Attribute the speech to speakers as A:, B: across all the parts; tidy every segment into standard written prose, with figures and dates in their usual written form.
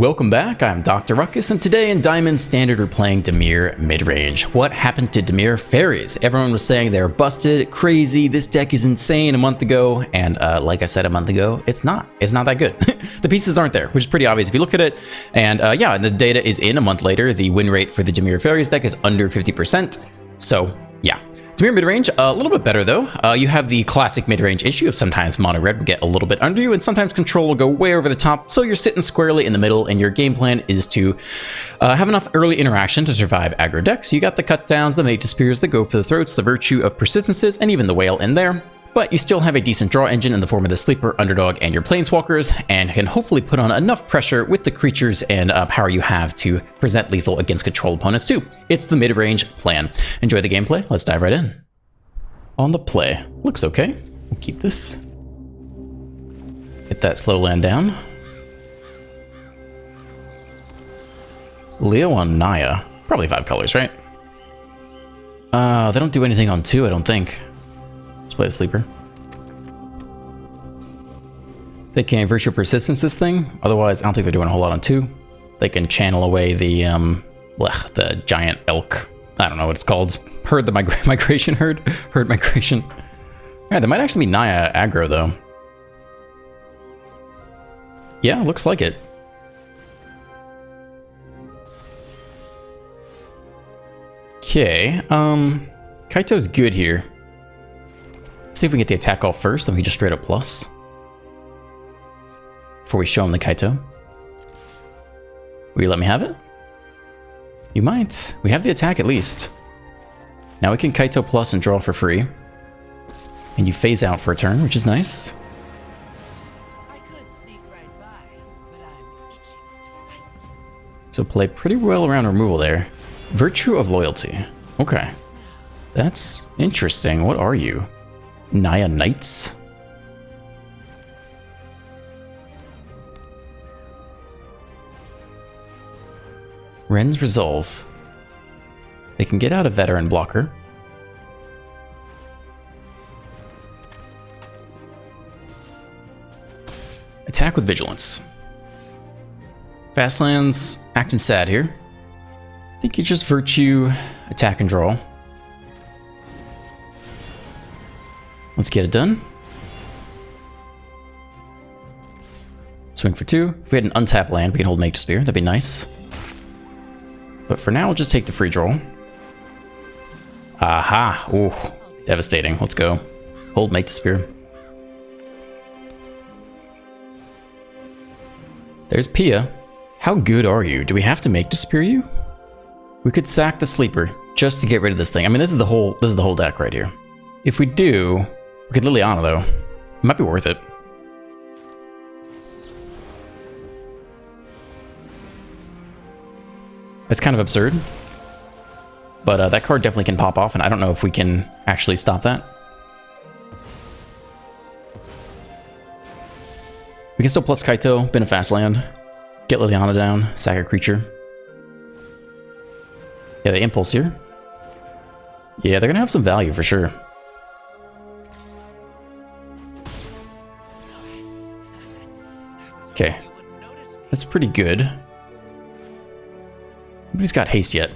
A: Welcome back, I'm Dr. Ruckus, and today in Diamond Standard we're playing DIMIR Midrange. What happened to DIMIR Fairies? Everyone was saying they're busted, crazy, this deck is insane a month ago, and like I said a month ago, it's not that good. The pieces aren't there, which is pretty obvious if you look at it, and yeah, the data is in a month later. The win rate for the DIMIR Fairies deck is under 50%, so yeah. DIMIR midrange, a little bit better though. You have the classic midrange issue of sometimes mono red will get a little bit under you, and sometimes control will go way over the top, so you're sitting squarely in the middle, and your game plan is to have enough early interaction to survive aggro decks. You got the cut downs, the mate spears, the go for the throats, the virtue of persistences, and even the whale in there. But you still have a decent draw engine in the form of the sleeper, underdog, and your planeswalkers, and can hopefully put on enough pressure with the creatures and power you have to present lethal against control opponents too. It's the mid-range plan. Enjoy the gameplay, let's dive right in. On the play, looks okay. We'll keep this. Get that slow land down. Leo on Naya, probably 5 colors, right? They don't do anything on 2, I don't think. Let's play the sleeper. They can virtue persistence this thing. Otherwise, I don't think they're doing a whole lot on 2. They can channel away the giant elk. I don't know what it's called. Herd the migration herd. Herd migration. Yeah, there might actually be Naya aggro though. Yeah, looks like it. Okay. Kaito's good here. Let's see if we can get the attack off first, then we just straight up plus. Before we show him the Kaito. Will you let me have it? You might. We have the attack at least. Now we can Kaito plus and draw for free. And you phase out for a turn, which is nice.
B: I could sneak right by, but I'm itching to fight.
A: So play pretty well around removal there. Virtue of loyalty. Okay. That's interesting. What are you? Naya Knights? Ren's Resolve. They can get out a veteran blocker. Attack with Vigilance. Fastlands acting sad here. I think you just virtue, attack and draw. Let's get it done. Swing for 2. If we had an untapped land, we can hold Mage Spear. That'd be nice. But for now, we'll just take the free draw. Aha! Ooh, devastating. Let's go. Hold Mate Spear. There's Pia. How good are you? Do we have to make to spear you? We could sack the sleeper just to get rid of this thing. I mean, this is the whole deck right here. If we do, we could Liliana though. It might be worth it. It's kind of absurd, but that card definitely can pop off, and I don't know if we can actually stop that. We can still plus Kaito, bin a fast land, get Liliana down, sack a creature. Yeah, the impulse here. Yeah, they're gonna have some value for sure. Okay, that's pretty good. Nobody's got haste yet.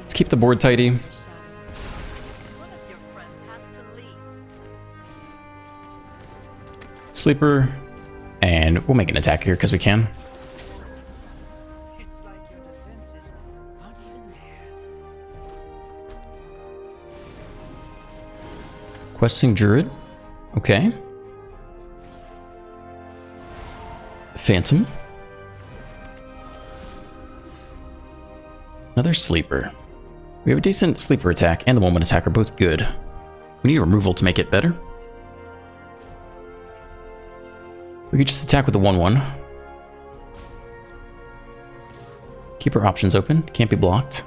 A: Let's keep the board tidy. Sleeper, and we'll make an attack here because we can.
B: It's like your defenses aren't even there.
A: Questing Druid. Okay. Phantom. Another sleeper. We have a decent sleeper attack and the moment attack are both good. We need a removal to make it better. We could just attack with the 1/1. Keep our options open. Can't be blocked.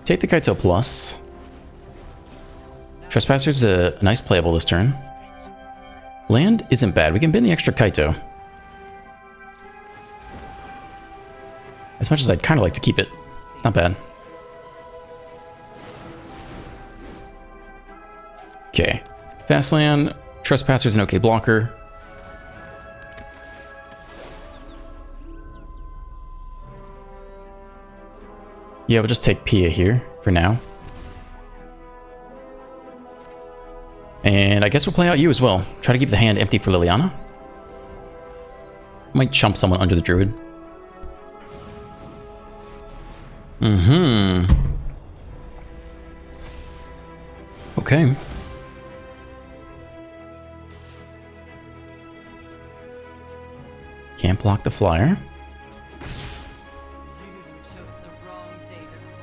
A: Take the Kaito plus. Trespasser's a nice playable this turn. Land isn't bad. We can bin the extra Kaito. As much as I'd kind of like to keep it. It's not bad. Okay. Fastland, Trespasser's an okay blocker. Yeah, we'll just take Pia here for now. And I guess we'll play out you as well. Try to keep the hand empty for Liliana. Might chump someone under the Druid. Okay. Can't block the flyer.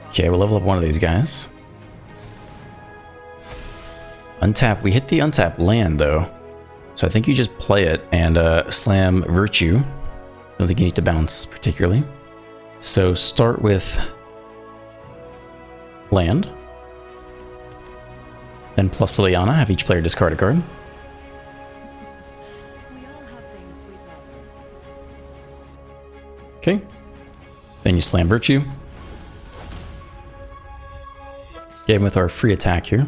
A: Okay, we'll level up one of these guys. Untap. We hit the untap land though. So I think you just play it and slam Virtue. I don't think you need to bounce particularly. So start with land. Then plus Liliana, have each player discard a card. Okay. Then you slam Virtue. Get him with our free attack here.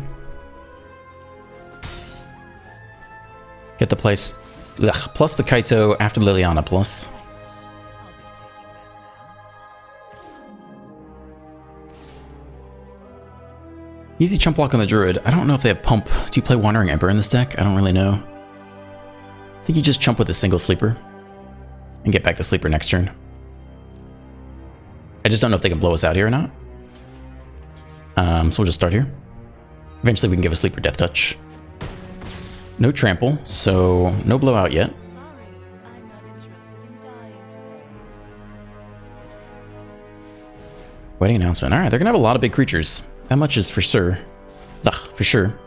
A: Get the place plus the Kaito after Liliana plus. Easy chump block on the Druid. I don't know if they have pump. Do you play Wandering Emperor in this deck? I don't really know. I think you just chump with a single sleeper and get back to sleeper next turn. I just don't know if they can blow us out here or not. So we'll just start here. Eventually we can give a sleeper death touch. No trample, so no blowout yet. Wedding announcement. Alright, they're gonna have a lot of big creatures. That much is for sure. Ugh, for sure.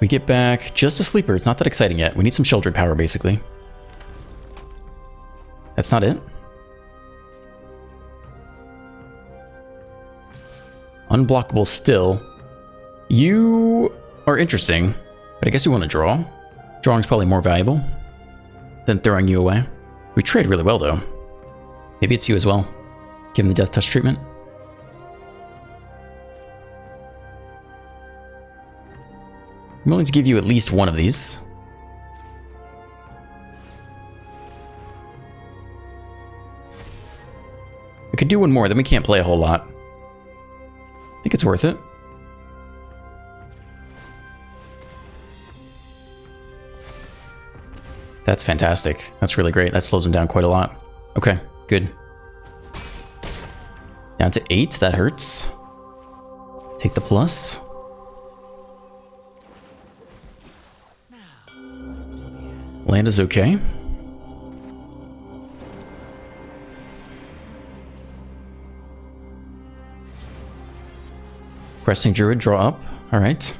A: We get back just a sleeper. It's not that exciting yet. We need some Sheldred power, basically. That's not it. Unblockable still. You are interesting, but I guess you want to draw. Drawing's probably more valuable than throwing you away. We trade really well, though. Maybe it's you as well. Give him the death touch treatment. I'm willing to give you at least one of these. We could do one more, then we can't play a whole lot. I think it's worth it. That's fantastic. That's really great. That slows him down quite a lot. Okay, good. Down to 8, that hurts. Take the plus. Land is okay. Pressing Druid, draw up. Alright.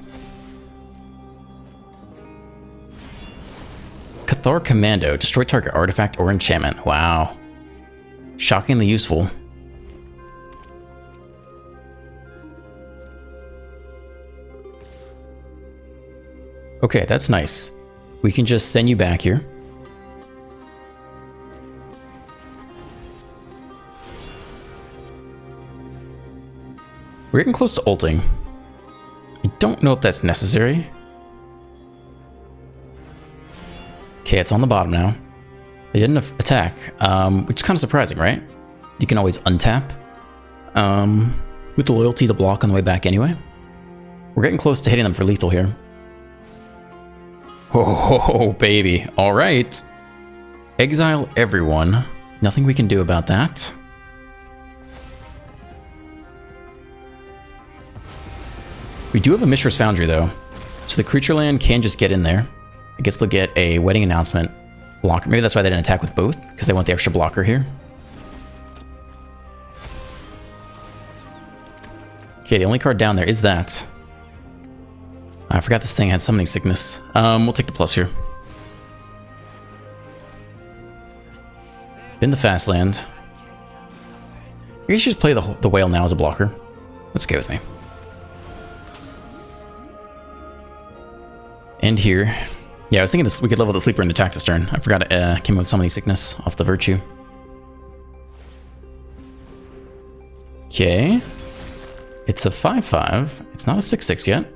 A: Cathar Commando. Destroy target artifact or enchantment. Wow. Shockingly useful. Okay, that's nice. We can just send you back here. We're getting close to ulting. I don't know if that's necessary. Okay, it's on the bottom now. They didn't attack, which is kind of surprising, right? You can always untap with the loyalty to block on the way back anyway. We're getting close to hitting them for lethal here. Oh, baby. All right. Exile everyone. Nothing we can do about that. We do have a Mishra's Foundry, though. So the creature land can just get in there. I guess they'll get a wedding announcement blocker. Maybe that's why they didn't attack with both, because they want the extra blocker here. Okay, the only card down there is that. I forgot this thing had summoning sickness. We'll take the plus here. In the fast land. You should just play the whale now as a blocker. That's okay with me. End here. Yeah, I was thinking this, we could level the sleeper and attack this turn. I forgot it came with summoning sickness off the Virtue. Okay. It's a 5/5. It's not a 6/6 yet.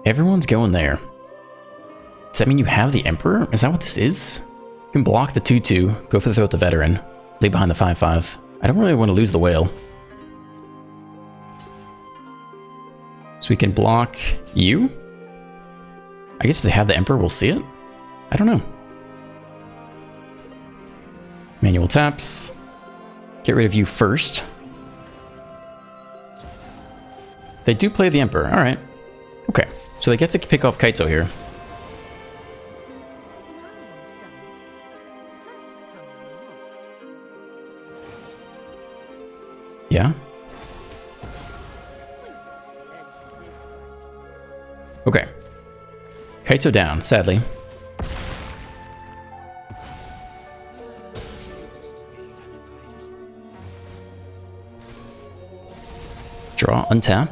A: Everyone's going there. Does that mean you have the Emperor? Is that what this is? You can block the 2/2, go for the throw at the Veteran, leave behind the 5/5. I don't really want to lose the Whale. So we can block you? I guess if they have the Emperor, we'll see it? I don't know. Manual taps. Get rid of you first. They do play the Emperor, alright. Okay, so they get to pick off Kaito here. Yeah? Okay. Kaito down, sadly. Draw, untap.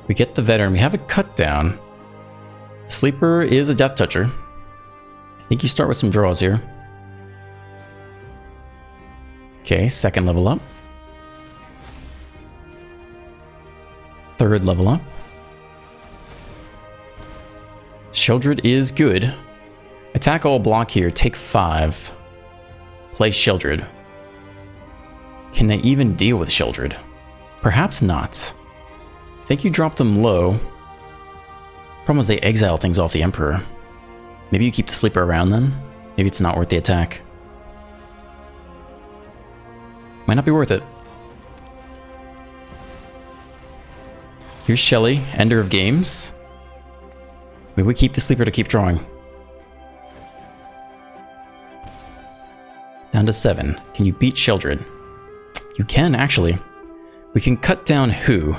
A: We get the Veteran. We have a cut down. Sleeper is a Death Toucher. I think you start with some draws here. Okay, second level up. Third level up. Sheoldred is good. Attack all, block here, take 5. Play Sheoldred. Can they even deal with Sheoldred? Perhaps not. I think you drop them low. Problem is they exile things off the Emperor. Maybe you keep the Sleeper around then? Maybe it's not worth the attack. Might not be worth it. Here's Shelly, Ender of Games. Maybe we keep the Sleeper to keep drawing. Down to 7. Can you beat Sheoldred? You can, actually. We can cut down who?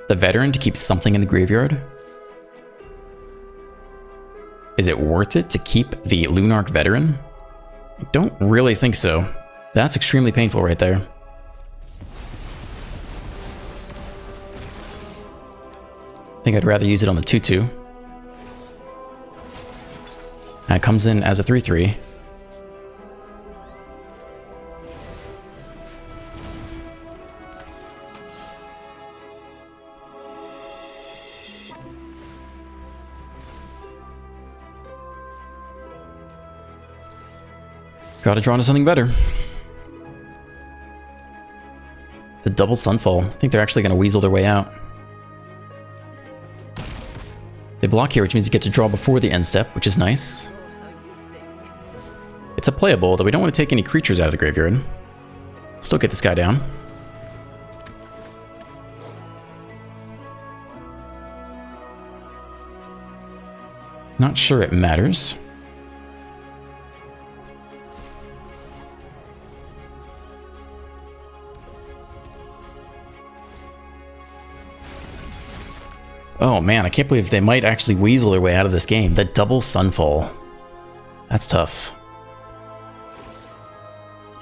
A: The Veteran to keep something in the graveyard? Is it worth it to keep the Lunarch Veteran? I don't really think so. That's extremely painful right there. I think I'd rather use it on the 2/2. And it comes in as a 3/3. Gotta draw into something better. The double Sunfall. I think they're actually gonna weasel their way out. They block here, which means you get to draw before the end step, which is nice. It's a playable, although we don't want to take any creatures out of the graveyard. Still get this guy down. Not sure it matters. Oh man, I can't believe they might actually weasel their way out of this game. The double Sunfall. That's tough.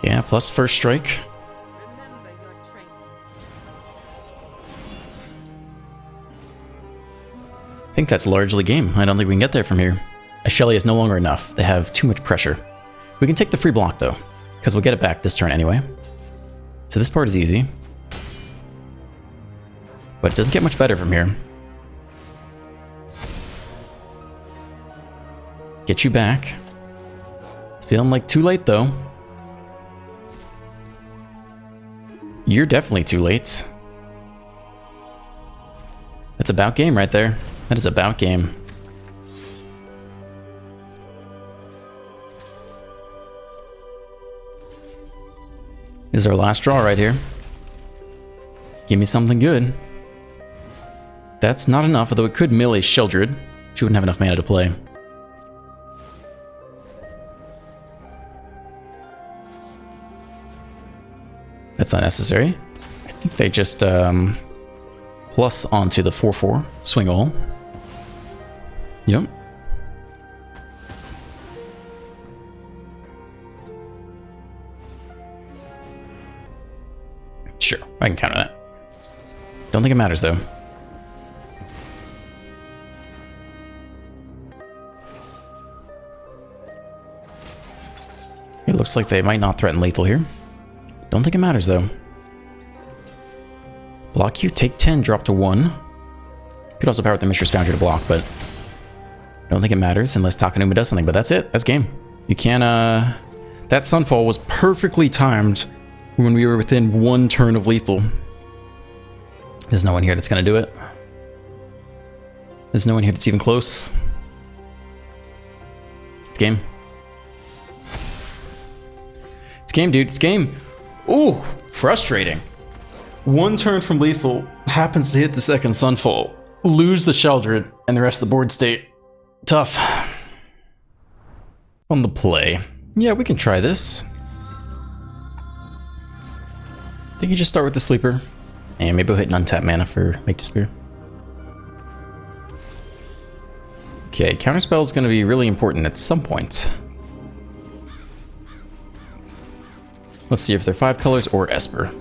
A: Yeah, plus first strike. I think that's largely game. I don't think we can get there from here. A Shelly is no longer enough. They have too much pressure. We can take the free block though, because we'll get it back this turn anyway. So this part is easy. But it doesn't get much better from here. Get you back. It's feeling like too late though. You're definitely too late. That's about game right there. That is about game. This is our last draw right here. Give me something good. That's not enough, although it could mill a Sheoldred. She wouldn't have enough mana to play. That's not necessary. I think they just plus onto the 4/4 swing all. Yep. Sure, I can counter that. Don't think it matters though. It looks like they might not threaten lethal here. Don't think it matters though. Block you, take 10, drop to 1. Could also power with the Mishra's Foundry to block, but I don't think it matters unless Takanuma does something, but that's it. That's game. You can't, that Sunfall was perfectly timed when we were within 1 turn of lethal. There's no one here that's gonna do it. There's no one here that's even close. It's game. It's game, dude. It's game. Ooh, frustrating. 1 turn from lethal, happens to hit the second Sunfall, lose the Sheldred, and the rest of the board state. Tough. On the play. Yeah, we can try this. I think you just start with the Sleeper, and maybe we'll hit an untapped mana for Make Despair. Okay, Counterspell is going to be really important at some point. Let's see if they're 5 colors or Esper.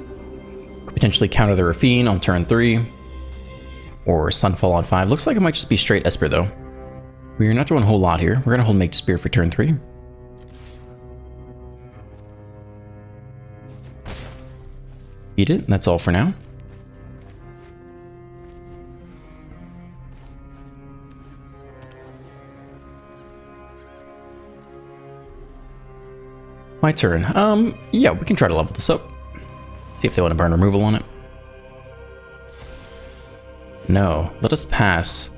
A: Could potentially counter the Rafine on turn 3. Or Sunfall on 5. Looks like it might just be straight Esper though. We're not doing a whole lot here. We're going to hold Make Despair for turn 3. Eat it, and that's all for now. My turn. Yeah, we can try to level this up. See if they want to burn removal on it. No, let us pass.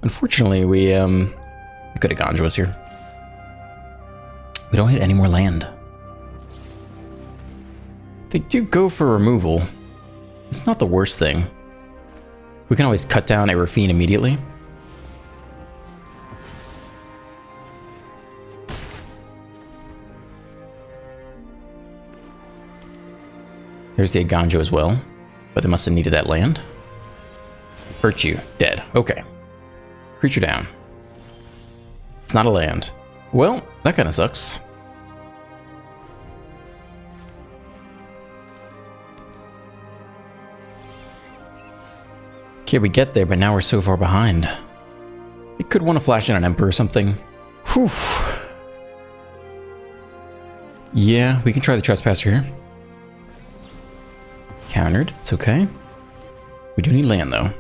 A: Unfortunately, we could have gone to us here. We don't hit any more land. They do go for removal. It's not the worst thing. We can always cut down a Rafine immediately. There's the Aganjo as well, but they must have needed that land. Virtue, dead. Okay. Creature down. It's not a land. Well, that kind of sucks. Okay, we get there, but now we're so far behind. We could want to flash in an Emperor or something. Whew. Yeah, we can try the Trespasser here. Countered, it's okay. We do need land though.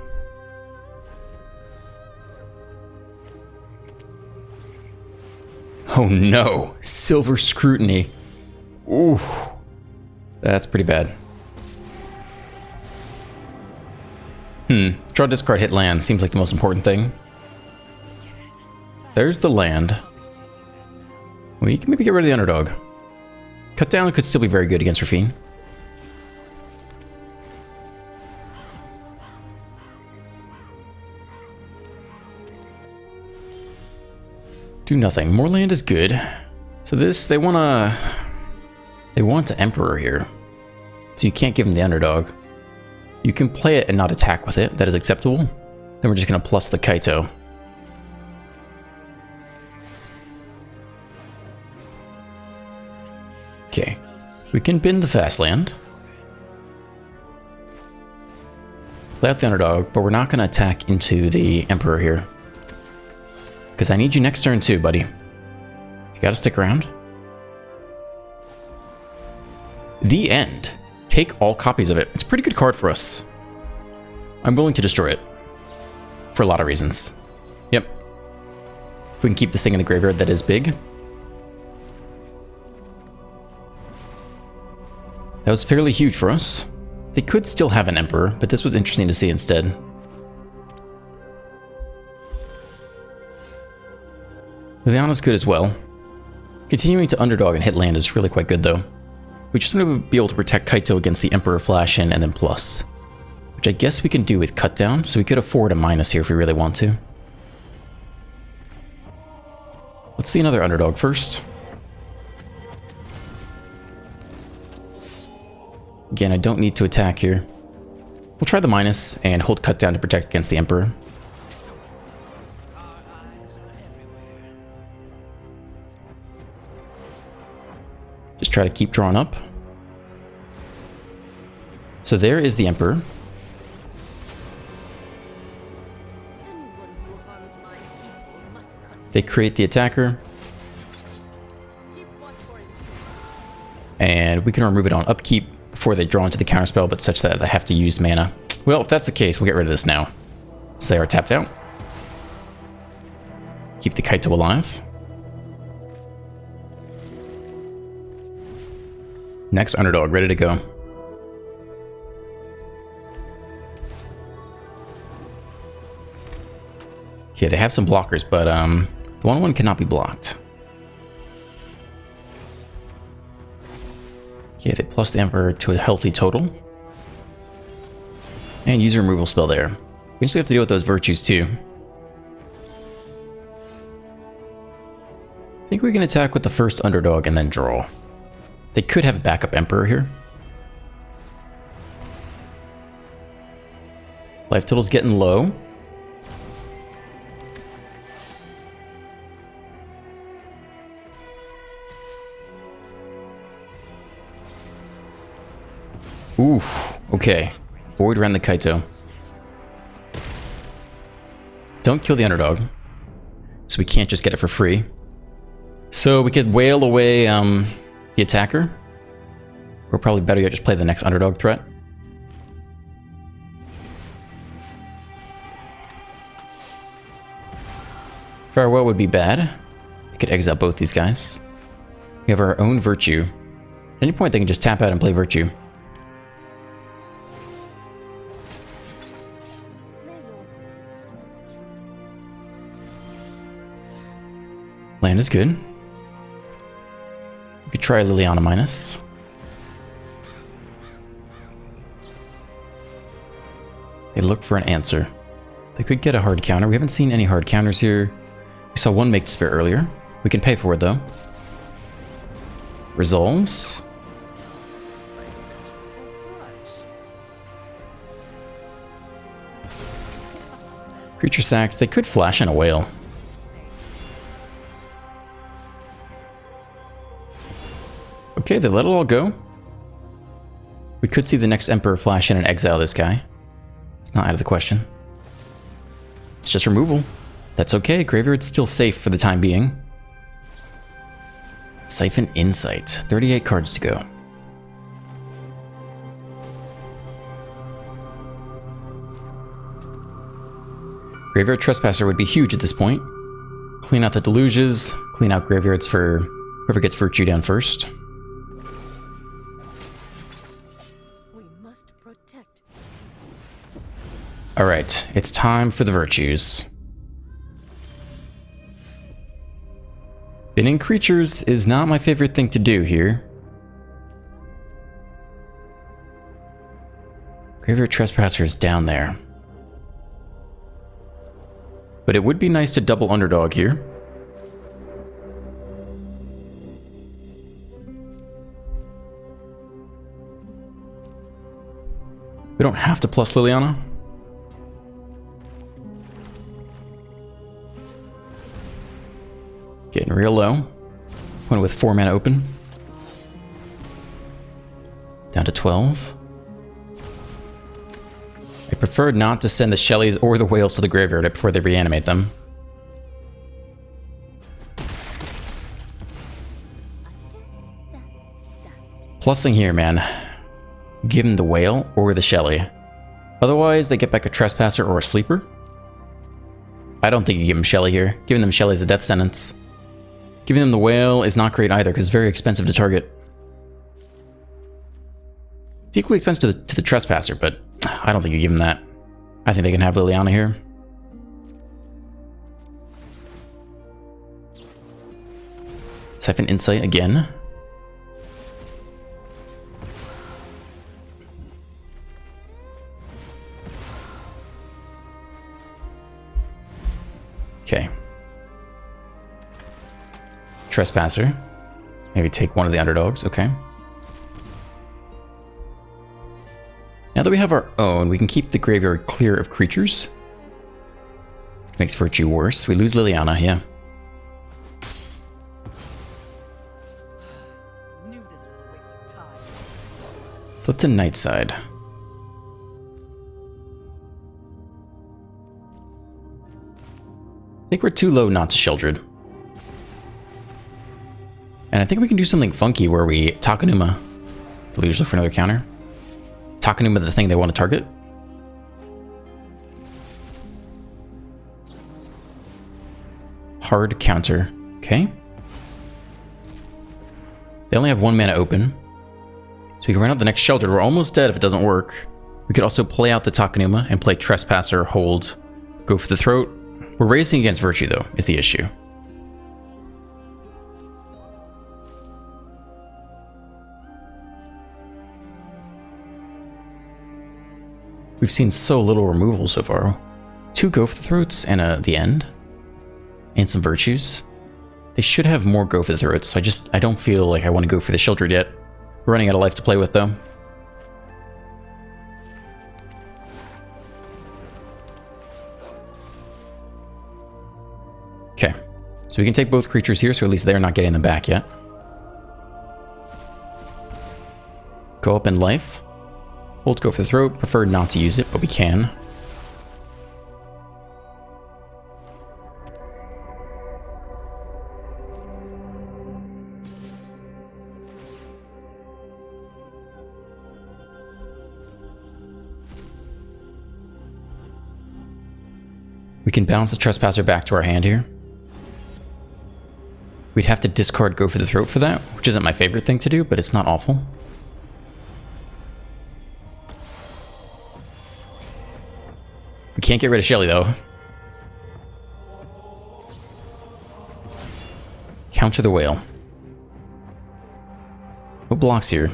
A: Oh no, Silver Scrutiny. Ooh, that's pretty bad. Draw, discard, hit land seems like the most important thing. There's the land. We can maybe get rid of the underdog. Cut down could still be very good against Rafine. Do nothing. More land is good. So this, they want to Emperor here. So you can't give them the underdog. You can play it and not attack with it. That is acceptable. Then we're just going to plus the Kaito. Okay. We can bend the fast land. Play out the underdog, but we're not going to attack into the Emperor here. Because I need you next turn too, buddy. You gotta stick around. The End. Take all copies of it. It's a pretty good card for us. I'm willing to destroy it. For a lot of reasons. Yep. If we can keep this thing in the graveyard, that is big. That was fairly huge for us. They could still have an Emperor, but this was interesting to see instead. Liliana's good as well. Continuing to underdog and hit land is really quite good though. We just want to be able to protect Kaito against the Emperor flash in and then plus. Which I guess we can do with cut down, so we could afford a minus here if we really want to. Let's see another underdog first. Again, I don't need to attack here. We'll try the minus and hold cut down to protect against the Emperor. Just try to keep drawing up. So there is the Emperor. They create the attacker. And we can remove it on upkeep before they draw into the counterspell, but such that they have to use mana. Well, if that's the case, we'll get rid of this now. So they are tapped out. Keep the Kaito alive. Next underdog, ready to go. Okay, they have some blockers, but the 1/1 cannot be blocked. Okay, they plus the Emperor to a healthy total. And use a removal spell there. We just have to deal with those virtues too. I think we can attack with the first underdog and then draw. They could have a backup Emperor here. Life total's getting low. Oof, okay. Void around the Kaito. Don't kill the underdog. So we can't just get it for free. So we could wail away the attacker. Or probably better yet, just play the next underdog threat. Farewell would be bad. We could exile both these guys. We have our own Virtue. At any point they can just tap out and play Virtue. Land is good. We could try Liliana minus. They look for an answer. They could get a hard counter. We haven't seen any hard counters here. We saw one make Spirit earlier. We can pay for it though. Resolves. Creature sacks. They could flash in a whale. Okay, they let it all go. We could see the next Emperor flash in and exile this guy. It's not out of the question. It's just removal. That's okay, Graveyard's still safe for the time being. Siphon Insight. 38 cards to go. Graveyard Trespasser would be huge at this point. Clean out the Deluges, clean out graveyards for whoever gets Virtue down first. Alright, it's time for the Virtues. Binning creatures is not my favorite thing to do here. Graveyard Trespasser is down there. But it would be nice to double underdog here. We don't have to plus Liliana. Getting real low. Went with 4 mana open. Down to 12. I prefer not to send the Shellies or the Whales to the graveyard before they reanimate them. Plussing here, man. Give them the Whale or the Shelly. Otherwise, they get back a Trespasser or a Sleeper. I don't think you give them Shelly here. Giving them Shelly is a death sentence. Giving them the Whale is not great either, because it's very expensive to target. It's equally expensive to the Trespasser, but I don't think you give them that. I think they can have Liliana here. Siphon Insight again. Okay. Trespasser. Maybe take one of the underdogs, okay. Now that we have our own, we can keep the graveyard clear of creatures. Makes Virtue worse. We lose Liliana, yeah.
B: Knew this was a waste of time.
A: Flip to Nightside. I think we're too low not to Sheldred. And I think we can do something funky where we Takenuma. The leaders look for another counter. Takenuma the thing they want to target. hard counter. Okay. They only have 1 mana open. So we can run out the next shelter. We're almost dead if it doesn't work. We could also play out the Takenuma and play Trespasser, hold, go for the throat. We're racing against Virtue though, is the issue. We've seen so little removal so far. 2 Go for the Throats and the end. And some Virtues. They should have more Go for the Throats, so I don't feel like I want to go for the Sheltered yet. We're running out of life to play with though. Okay, so we can take both creatures here, so at least they're not getting them back yet. Go up in life. Hold Go for the Throat. Prefer not to use it, but we can. We can bounce the Trespasser back to our hand here. We'd have to discard Go for the Throat for that, which isn't my favorite thing to do, but it's not awful. We can't get rid of Shelly though. Counter the Whale. What blocks here?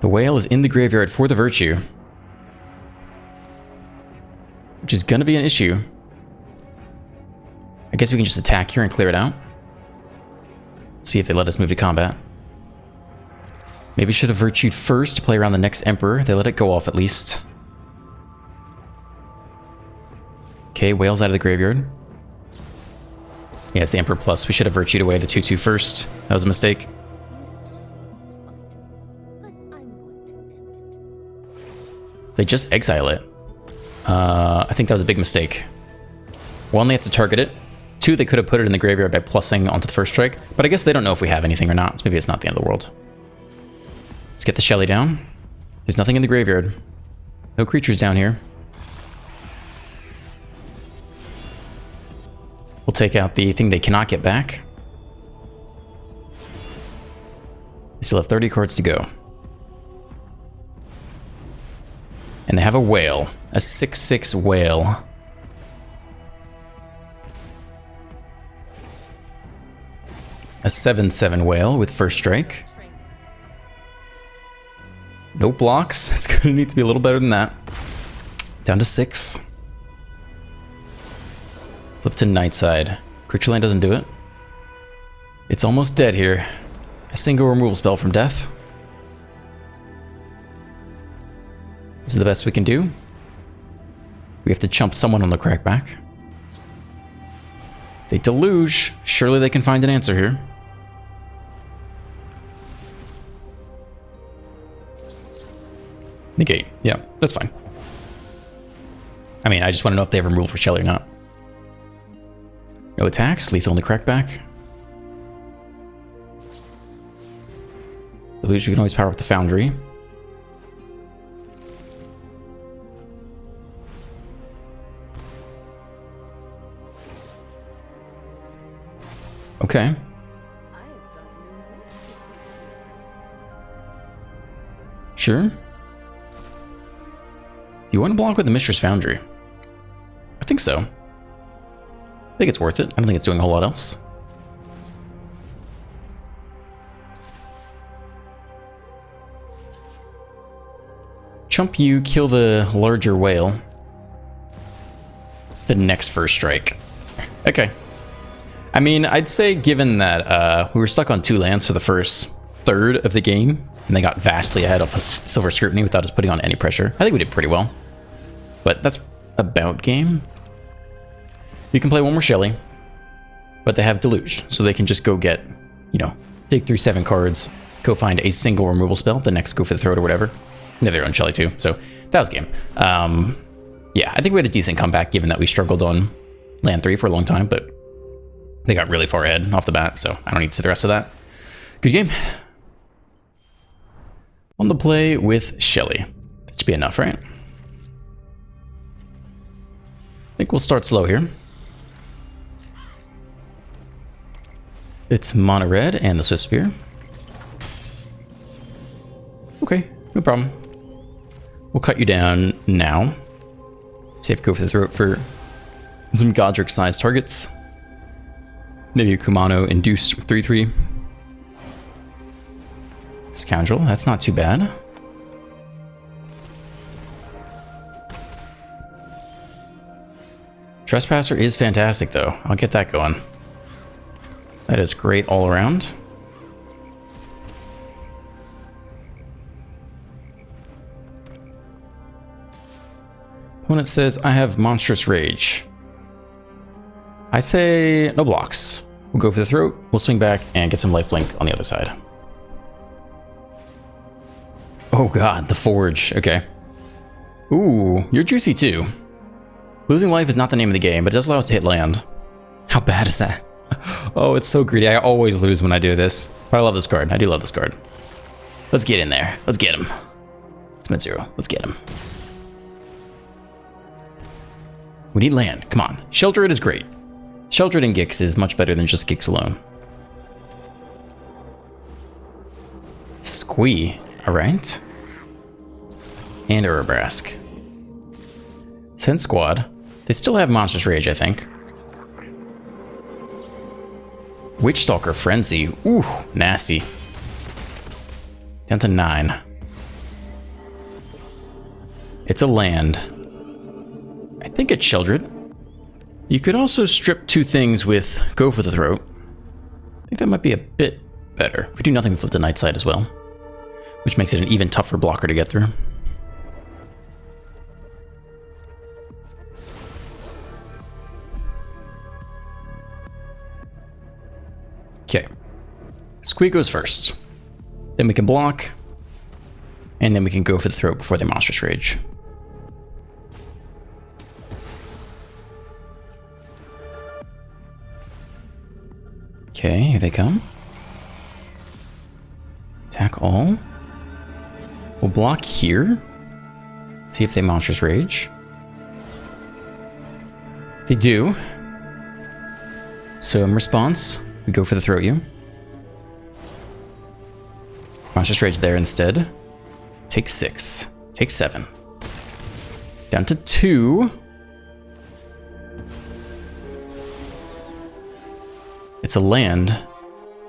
A: The Whale is in the graveyard for the Virtue, which is gonna be an issue. I guess we can just attack here and clear it out. Let's see if they let us move to combat. Maybe should have Virtued first to play around the next Emperor. They let it go off at least. Okay, Whale's out of the graveyard. Yeah, it's the Emperor Plus. We should have Virtued away the 2/2 first. That was a mistake. They just exile it. I think that was a big mistake. 1, they have to target it. 2, they could have put it in the graveyard by plussing onto the first strike. But I guess they don't know if we have anything or not, so maybe it's not the end of the world. Let's get the Shelly down. There's nothing in the graveyard. No creatures down here. We'll take out the thing they cannot get back. They still have 30 cards to go. And they have a Whale. A 6/6 Whale. A 7/7 Whale with first strike. No blocks. It's going to need to be a little better than that. Down to 6. Flip to Nightside. Creature Land doesn't do it. It's almost dead here. A single removal spell from death. This is the best we can do. We have to chump someone on the crackback. They deluge. Surely they can find an answer here. Negate. Yeah, that's fine. I mean, I just want to know if they have removal for Shelly or not. No attacks. Lethal on the crackback. Deluge, we can always power up the Foundry. Okay. Sure. Do you want to block with the Mistress Foundry? I think so. I think it's worth it. I don't think it's doing a whole lot else. Chump you, kill the larger whale. The next first strike. Okay. I mean, I'd say given that we were stuck on 2 lands for the first third of the game, and they got vastly ahead of us Silver Scrutiny without us putting on any pressure, I think we did pretty well. But that's about game. You can play one more Shelly, but they have Deluge, so they can just go get, you know, dig through 7 cards, go find a single removal spell, the next Go for the Throat or whatever. They have their own Shelly too, so that was game. Yeah, I think we had a decent comeback given that we struggled on land 3 for a long time, but they got really far ahead off the bat, so I don't need to see the rest of that. Good game. On the play with Shelly. That should be enough, right? think we'll start slow here. It's mono red and the Swift Spear. Okay, no problem. We'll cut you down now. Safe go for the throat for some Godric-sized targets. Maybe a Kumano induced 3/3. Scoundrel, that's not too bad. Trespasser is fantastic though. I'll get that going. That is great all around. Opponent says, I have Monstrous Rage. I say no blocks. We'll go for the throat, we'll swing back and get some lifelink on the other side. Oh god, the Forge, okay. Ooh, you're juicy too. Losing life is not the name of the game, but it does allow us to hit land. How bad is that? Oh, it's so greedy. I always lose when I do this. But I love this card. I do love this card. Let's get in there. Let's get him. It's mid-zero. Let's get him. We need land. Come on. Sheldred is great. Sheldred and Gix is much better than just Gix alone. Squee. Alright. And Urabrask. Send Squad. They still have Monstrous Rage, I think. Witchstalker Frenzy. Ooh, nasty. Down to 9. It's a land. I think it's Sheldred. You could also strip 2 things with Go for the Throat. I think that might be a bit better. If we do nothing, we flip the Night Side as well, which makes it an even tougher blocker to get through. Okay. Squee goes first. Then we can block. And then we can go for the throat before they Monstrous Rage. Okay, here they come. Attack all. We'll block here. See if they Monstrous Rage. They do. So in response, we go for the throat you. Monstrous Rage there instead. Take 6. Take 7. Down to 2. It's a land.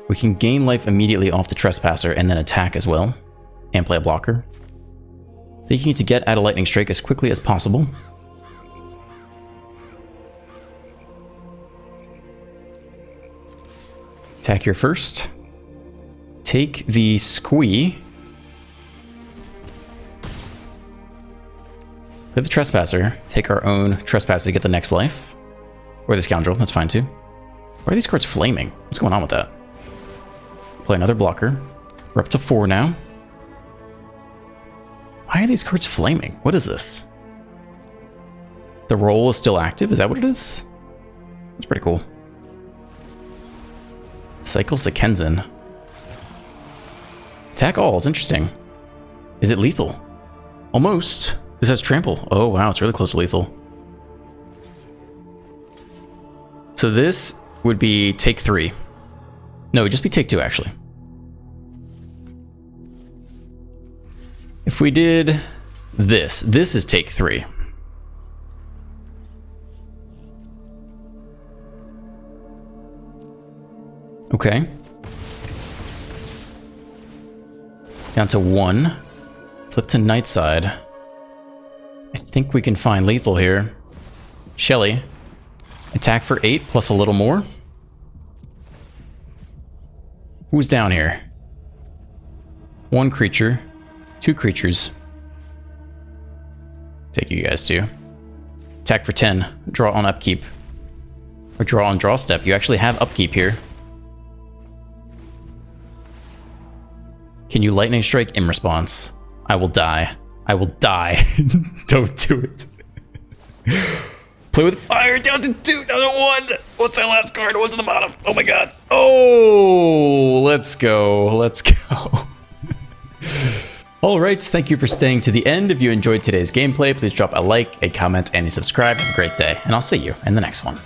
A: We can gain life immediately off the Trespasser and then attack as well. And play a blocker. I think you need to get out of Lightning Strike as quickly as possible. Attack here first. Take the Squee. Play the Trespasser. Take our own Trespasser to get the next life. Or the Scoundrel, that's fine too. Why are these cards flaming? What's going on with that? Play another blocker. We're up to 4 now. Why are these cards flaming? What is this? The roll is still active? Is that what it is? That's pretty cool. Cycle Sekenzin. Attack all is interesting. Is it lethal? Almost. This has trample. Oh wow, it's really close to lethal. So this would be take 3. No, it'd just be take 2 actually. If we did this is take 3. Okay. Down to 1. Flip to Night Side. I think we can find lethal here. Shelly. Attack for 8 plus a little more. Who's down here? 1 creature. 2 creatures. Take you guys too. Attack for 10. Draw on upkeep. Or draw on draw step. You actually have upkeep here. Can you Lightning Strike in response? I will die. I will die. Don't do it. Play with fire. Down to 2. Down to 1. What's that last card? What's at the bottom? Oh my god. Oh, let's go. Let's go. Alright, thank you for staying to the end. If you enjoyed today's gameplay, please drop a like, a comment, and a subscribe. Have a great day, and I'll see you in the next one.